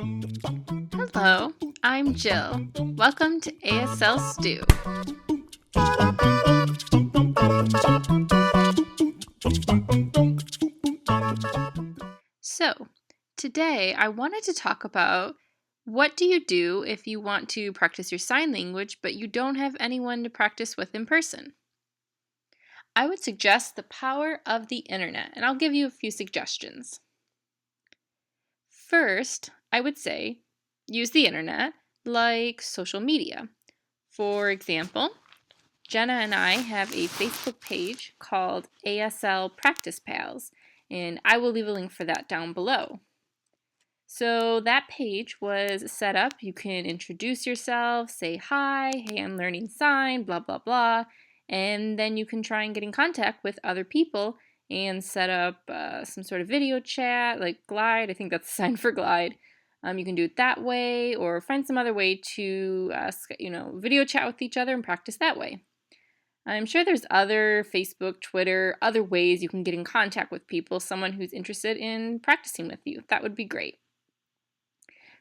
Hello, I'm Jill. Welcome to ASL Stew. So, today I wanted to talk about what do you do if you want to practice your sign language but you don't have anyone to practice with in person? I would suggest the power of the internet, and I'll give you a few suggestions. First, I would say use the internet like social media. For example, Jenna and I have a Facebook page called ASL Practice Pals, and I will leave a link for that down below. So that page was set up. You can introduce yourself, say hi, hey, I'm learning sign, blah, blah, blah, and then you can try and get in contact with other people and set up some sort of video chat like Glide. I think that's the sign for Glide. You can do it that way or find some other way to video chat with each other and practice that way. I'm sure there's other Facebook, Twitter, other ways you can get in contact with people, someone who's interested in practicing with you. That would be great.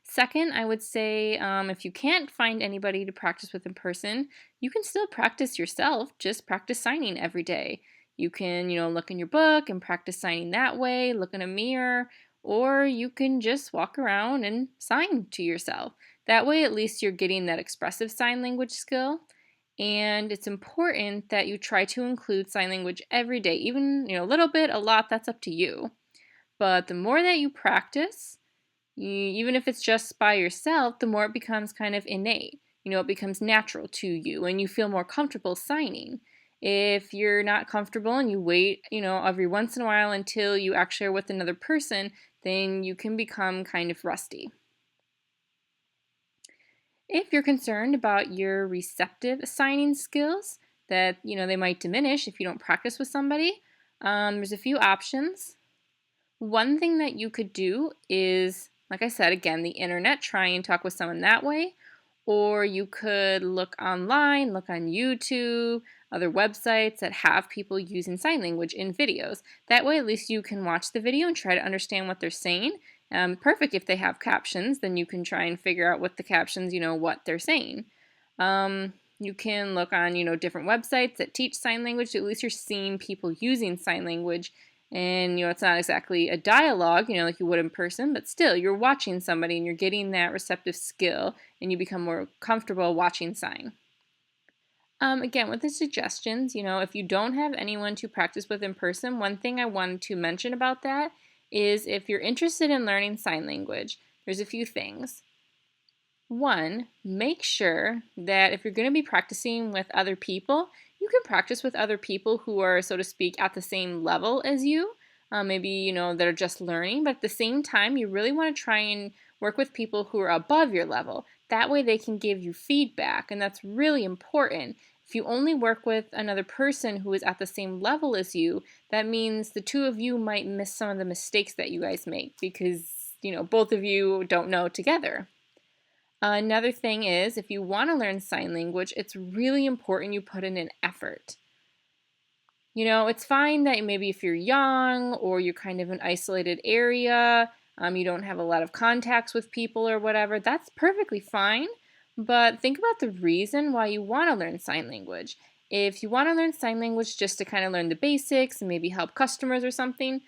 Second, I would say if you can't find anybody to practice with in person, you can still practice yourself. Just practice signing every day. You can, look in your book and practice signing that way, look in a mirror, or you can just walk around and sign to yourself. That way, at least you're getting that expressive sign language skill. And it's important that you try to include sign language every day, even a little bit, a lot, that's up to you. But the more that you practice, even if it's just by yourself, the more it becomes kind of innate. It becomes natural to you and you feel more comfortable signing. If you're not comfortable and you wait, every once in a while until you actually are with another person, then you can become kind of rusty. If you're concerned about your receptive signing skills, that they might diminish if you don't practice with somebody, there's a few options. One thing that you could do is, like I said, again, the internet, try and talk with someone that way. Or you could look online, look on YouTube, other websites that have people using sign language in videos. That way, at least you can watch the video and try to understand what they're saying. Perfect if they have captions, then you can try and figure out what the captions, what they're saying. You can look on, different websites that teach sign language. At least you're seeing people using sign language. And, it's not exactly a dialogue, like you would in person, but still, you're watching somebody and you're getting that receptive skill and you become more comfortable watching sign. Again, with the suggestions, if you don't have anyone to practice with in person, one thing I wanted to mention about that is if you're interested in learning sign language, there's a few things. One, make sure that if you're going to be practicing with other people, you can practice with other people who are, so to speak, at the same level as you. Maybe, that are just learning, but at the same time, you really want to try and work with people who are above your level. That way they can give you feedback, and that's really important. If you only work with another person who is at the same level as you, that means the two of you might miss some of the mistakes that you guys make because, both of you don't know together. Another thing is, if you want to learn sign language, it's really important you put in an effort. It's fine that maybe if you're young or you're kind of an isolated area, you don't have a lot of contacts with people or whatever, that's perfectly fine. But think about the reason why you want to learn sign language. If you want to learn sign language just to kind of learn the basics and maybe help customers or something,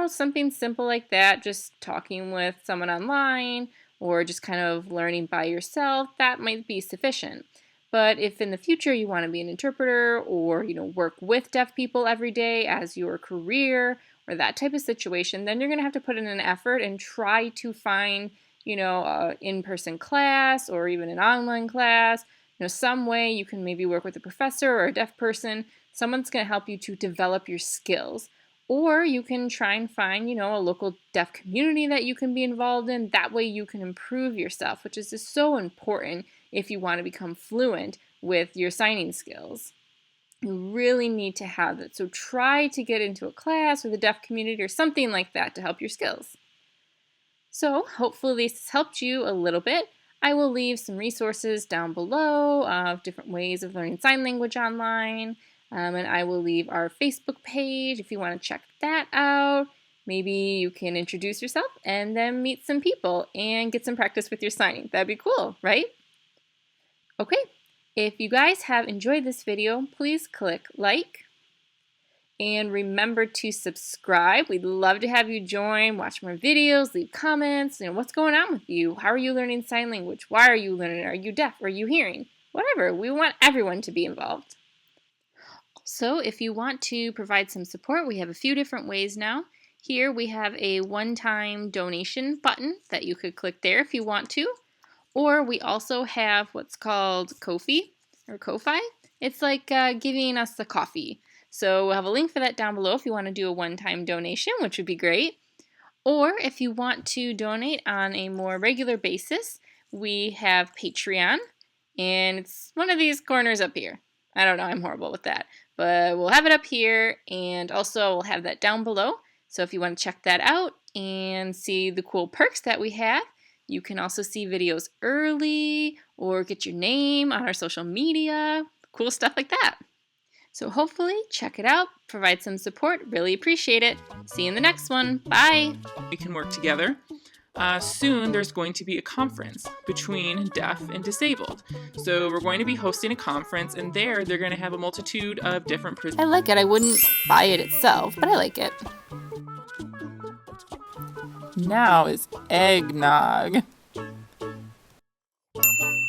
something simple like that, just talking with someone online or just kind of learning by yourself, that might be sufficient. But if in the future you want to be an interpreter or, work with deaf people every day as your career or that type of situation, then you're going to have to put in an effort and try to find, an in-person class or even an online class, some way you can maybe work with a professor or a deaf person, someone's going to help you to develop your skills. Or you can try and find, a local deaf community that you can be involved in. That way you can improve yourself, which is just so important if you want to become fluent with your signing skills. You really need to have that. So try to get into a class or the deaf community or something like that to help your skills. So hopefully this has helped you a little bit. I will leave some resources down below of different ways of learning sign language online. And I will leave our Facebook page if you want to check that out. maybe you can introduce yourself and then meet some people and get some practice with your signing. That'd be cool, right? Okay, if you guys have enjoyed this video, please click like and remember to subscribe. We'd love to have you join, watch more videos, leave comments. What's going on with you? How are you learning sign language? Why are you learning? Are you deaf? Are you hearing? Whatever. We want everyone to be involved. So if you want to provide some support, we have a few different ways now. Here we have a one-time donation button that you could click there if you want to. Or we also have what's called Ko-fi or Ko-fi. It's like giving us the coffee. So we'll have a link for that down below if you want to do a one-time donation, which would be great. Or if you want to donate on a more regular basis, we have Patreon. And it's one of these corners up here. I don't know, I'm horrible with that. But we'll have it up here, and also we'll have that down below. So if you want to check that out and see the cool perks that we have, you can also see videos early or get your name on our social media, cool stuff like that. So hopefully check it out, provide some support, really appreciate it. See you in the next one. Bye. We can work together. Soon there's going to be a conference between deaf and disabled. So we're going to be hosting a conference, and they're going to have a multitude of different I like it. I wouldn't buy it itself, but I like it. Now is eggnog.